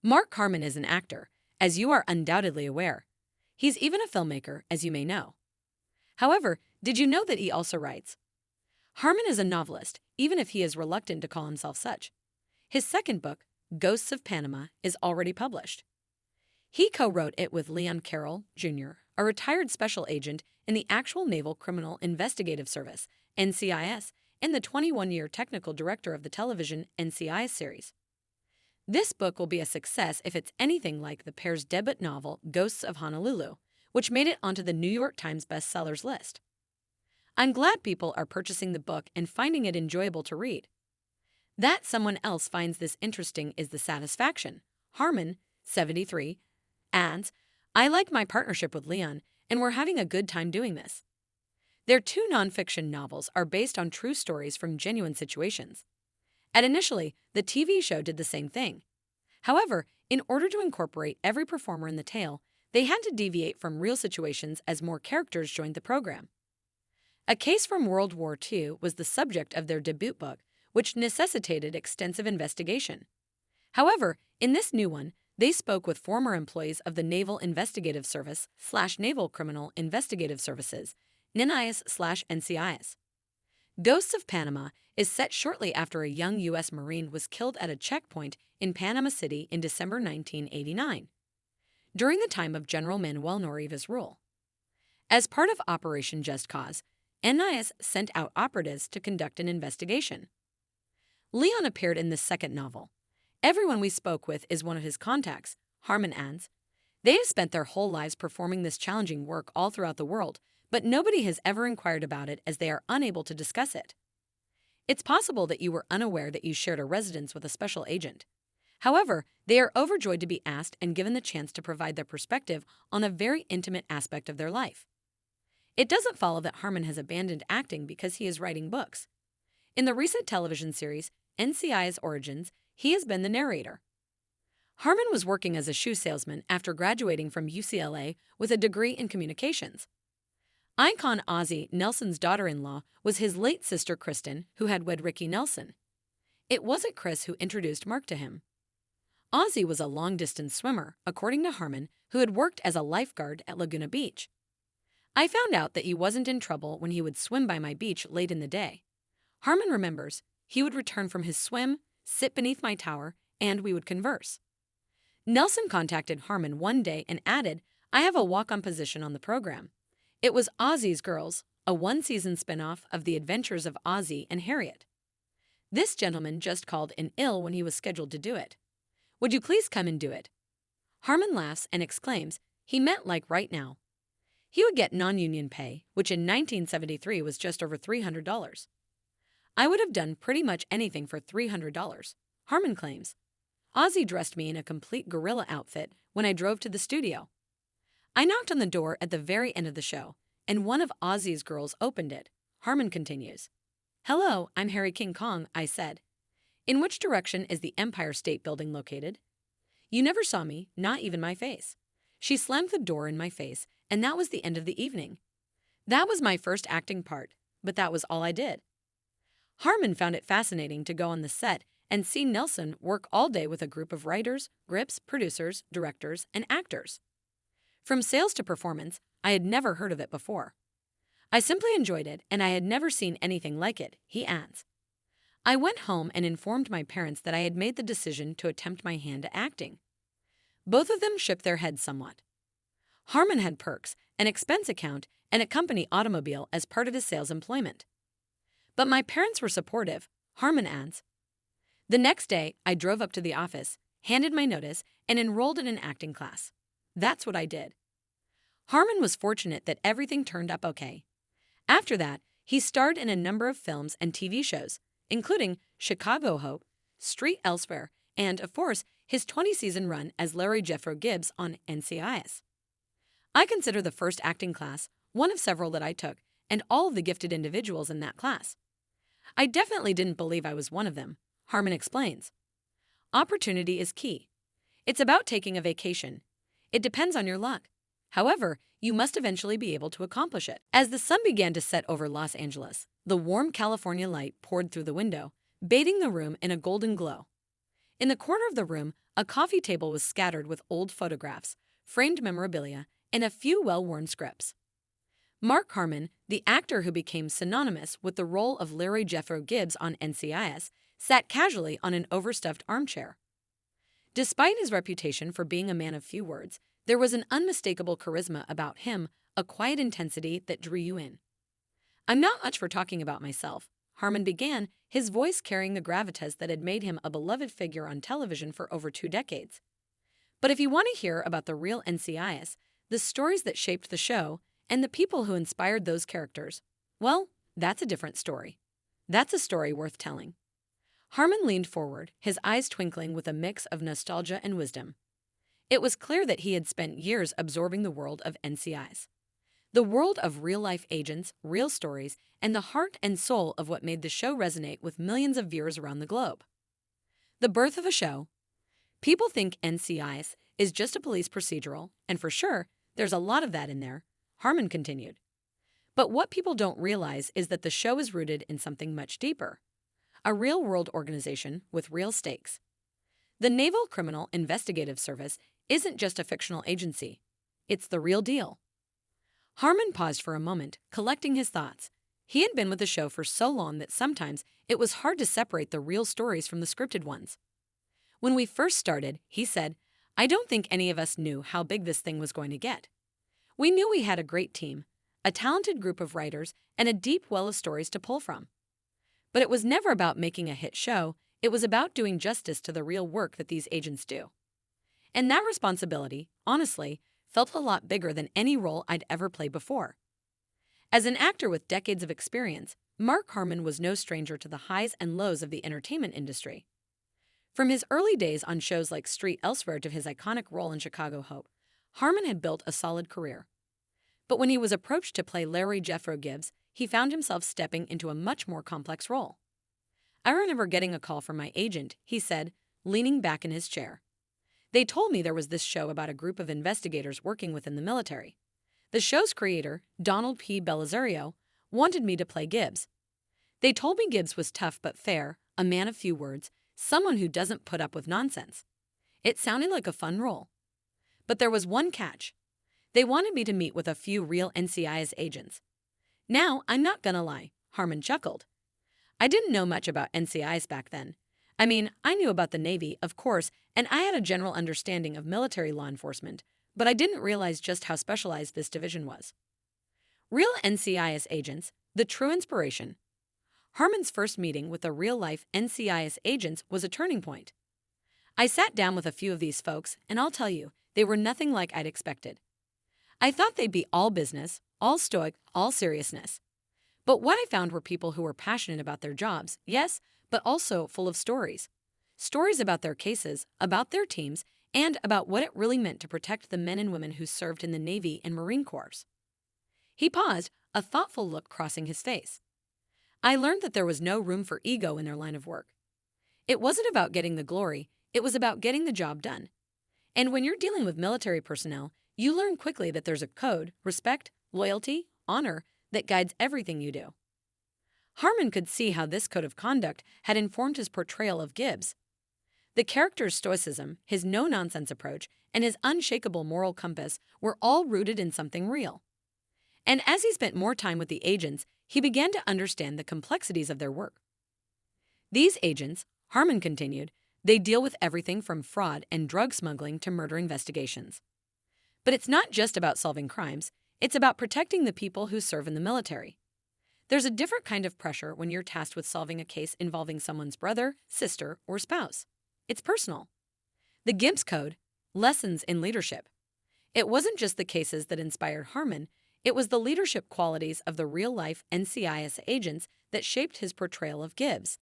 Mark Harmon is an actor, as you are undoubtedly aware. He's even a filmmaker, as you may know. However, did you know that he also writes? Harmon is a novelist, even if he is reluctant to call himself such. His second book, Ghosts of Panama, is already published. He co-wrote it with Leon Carroll, Jr., a retired special agent in the actual Naval Criminal Investigative Service, NCIS, and the 21-year technical director of the television NCIS series. This book will be a success if it's anything like the pair's debut novel, Ghosts of Honolulu, which made it onto the New York Times bestsellers list. I'm glad people are purchasing the book and finding it enjoyable to read. That someone else finds this interesting is the satisfaction. Harmon, 73, adds, I like my partnership with Leon, and we're having a good time doing this. Their two nonfiction novels are based on true stories from genuine situations. And initially, the TV show did the same thing. However, in order to incorporate every performer in the tale, they had to deviate from real situations as more characters joined the program. A case from World War II was the subject of their debut book, which necessitated extensive investigation. However, in this new one, they spoke with former employees of the Naval Investigative Service / Naval Criminal Investigative Services, NCIS/NCIS. Ghosts of Panama is set shortly after a young U.S. Marine was killed at a checkpoint in Panama City in December 1989, during the time of General Manuel Norieva's rule. As part of Operation Just Cause, NIS sent out operatives to conduct an investigation. Leon appeared in this second novel. Everyone we spoke with is one of his contacts, Harmon adds. They have spent their whole lives performing this challenging work all throughout the world, but nobody has ever inquired about it as they are unable to discuss it. It's possible that you were unaware that you shared a residence with a special agent. However, they are overjoyed to be asked and given the chance to provide their perspective on a very intimate aspect of their life. It doesn't follow that Harmon has abandoned acting because he is writing books. In the recent television series, NCIS Origins, he has been the narrator. Harmon was working as a shoe salesman after graduating from UCLA with a degree in communications. Icon Ozzie Nelson's daughter-in-law was his late sister Kristen, who had wed Ricky Nelson. It wasn't Chris who introduced Mark to him. Ozzie was a long-distance swimmer, according to Harmon, who had worked as a lifeguard at Laguna Beach. I found out that he wasn't in trouble when he would swim by my beach late in the day. Harmon remembers, he would return from his swim, sit beneath my tower, and we would converse. Nelson contacted Harmon one day and added, I have a walk-on position on the program. It was Ozzie's Girls, a one-season spin-off of the adventures of Ozzie and Harriet. This gentleman just called in ill when he was scheduled to do it. Would you please come and do it? Harmon laughs and exclaims, he meant like right now. He would get non-union pay, which in 1973 was just over $300. I would have done pretty much anything for $300, Harmon claims. Ozzie dressed me in a complete gorilla outfit when I drove to the studio. I knocked on the door at the very end of the show, and one of Ozzie's girls opened it, Harmon continues. Hello, I'm Harry King Kong, I said. In which direction is the Empire State Building located? You never saw me, not even my face. She slammed the door in my face, and that was the end of the evening. That was my first acting part, but that was all I did. Harmon found it fascinating to go on the set and see Nelson work all day with a group of writers, grips, producers, directors, and actors. From sales to performance, I had never heard of it before. I simply enjoyed it, and I had never seen anything like it, he adds. I went home and informed my parents that I had made the decision to attempt my hand at acting. Both of them shook their heads somewhat. Harmon had perks, an expense account, and a company automobile as part of his sales employment. But my parents were supportive, Harmon adds. The next day, I drove up to the office, handed my notice, and enrolled in an acting class. That's what I did. Harmon was fortunate that everything turned up okay. After that, he starred in a number of films and TV shows, including Chicago Hope, Street Elsewhere, and, of course, his 20-season run as Larry Jethro Gibbs on NCIS. I consider the first acting class one of several that I took, and all of the gifted individuals in that class. I definitely didn't believe I was one of them, Harmon explains. Opportunity is key. It's about taking a vacation. It depends on your luck. However, you must eventually be able to accomplish it. As the sun began to set over Los Angeles, the warm California light poured through the window, bathing the room in a golden glow. In the corner of the room, A coffee table was scattered with old photographs, framed memorabilia, and a few well-worn scripts. Mark Harmon, the actor who became synonymous with the role of Larry Jethro Gibbs on NCIS, sat casually on an overstuffed armchair. Despite his reputation for being a man of few words, there was an unmistakable charisma about him, a quiet intensity that drew you in. "I'm not much for talking about myself," Harmon began, his voice carrying the gravitas that had made him a beloved figure on television for over 2 decades. "But if you want to hear about the real NCIS, the stories that shaped the show, and the people who inspired those characters, well, that's a different story. That's a story worth telling." Harmon leaned forward, his eyes twinkling with a mix of nostalgia and wisdom. It was clear that he had spent years absorbing the world of NCIS. The world of real-life agents, real stories, and the heart and soul of what made the show resonate with millions of viewers around the globe. The birth of a show. People think NCIS is just a police procedural, and for sure, there's a lot of that in there, Harmon continued. But what people don't realize is that the show is rooted in something much deeper. A real-world organization with real stakes. The Naval Criminal Investigative Service isn't just a fictional agency. It's the real deal. Harmon paused for a moment, collecting his thoughts. He had been with the show for so long that sometimes it was hard to separate the real stories from the scripted ones. "When we first started," he said, "I don't think any of us knew how big this thing was going to get. We knew we had a great team, a talented group of writers, and a deep well of stories to pull from. But it was never about making a hit show, it was about doing justice to the real work that these agents do. And that responsibility, honestly, felt a lot bigger than any role I'd ever played before." As an actor with decades of experience, Mark Harmon was no stranger to the highs and lows of the entertainment industry. From his early days on shows like Street Elsewhere to his iconic role in Chicago Hope, Harmon had built a solid career. But when he was approached to play Larry Jethro Gibbs, he found himself stepping into a much more complex role. "I remember getting a call from my agent," he said, leaning back in his chair. "They told me there was this show about a group of investigators working within the military. The show's creator, Donald P. Belisario, wanted me to play Gibbs. They told me Gibbs was tough but fair, a man of few words, someone who doesn't put up with nonsense. It sounded like a fun role. But there was one catch. They wanted me to meet with a few real NCIS agents. Now, I'm not gonna lie," Harmon chuckled. "I didn't know much about NCIS back then. I mean, I knew about the Navy, of course, and I had a general understanding of military law enforcement, but I didn't realize just how specialized this division was. Real NCIS agents, the true inspiration." Harmon's first meeting with the real-life NCIS agents was a turning point. "I sat down with a few of these folks, and I'll tell you, they were nothing like I'd expected. I thought they'd be all business, all stoic, all seriousness. But what I found were people who were passionate about their jobs, yes, but also full of stories. Stories about their cases, about their teams, and about what it really meant to protect the men and women who served in the Navy and Marine Corps." He paused, a thoughtful look crossing his face. "I learned that there was no room for ego in their line of work. It wasn't about getting the glory, it was about getting the job done. And when you're dealing with military personnel, you learn quickly that there's a code, respect, loyalty, honor, that guides everything you do." Harmon could see how this code of conduct had informed his portrayal of Gibbs. The character's stoicism, his no-nonsense approach, and his unshakable moral compass were all rooted in something real. And as he spent more time with the agents, he began to understand the complexities of their work. "These agents," Harmon continued, "they deal with everything from fraud and drug smuggling to murder investigations. But it's not just about solving crimes, it's about protecting the people who serve in the military. There's a different kind of pressure when you're tasked with solving a case involving someone's brother, sister, or spouse. It's personal. The Gibbs Code, lessons in leadership. It wasn't just the cases that inspired Harmon, it was the leadership qualities of the real-life NCIS agents that shaped his portrayal of Gibbs.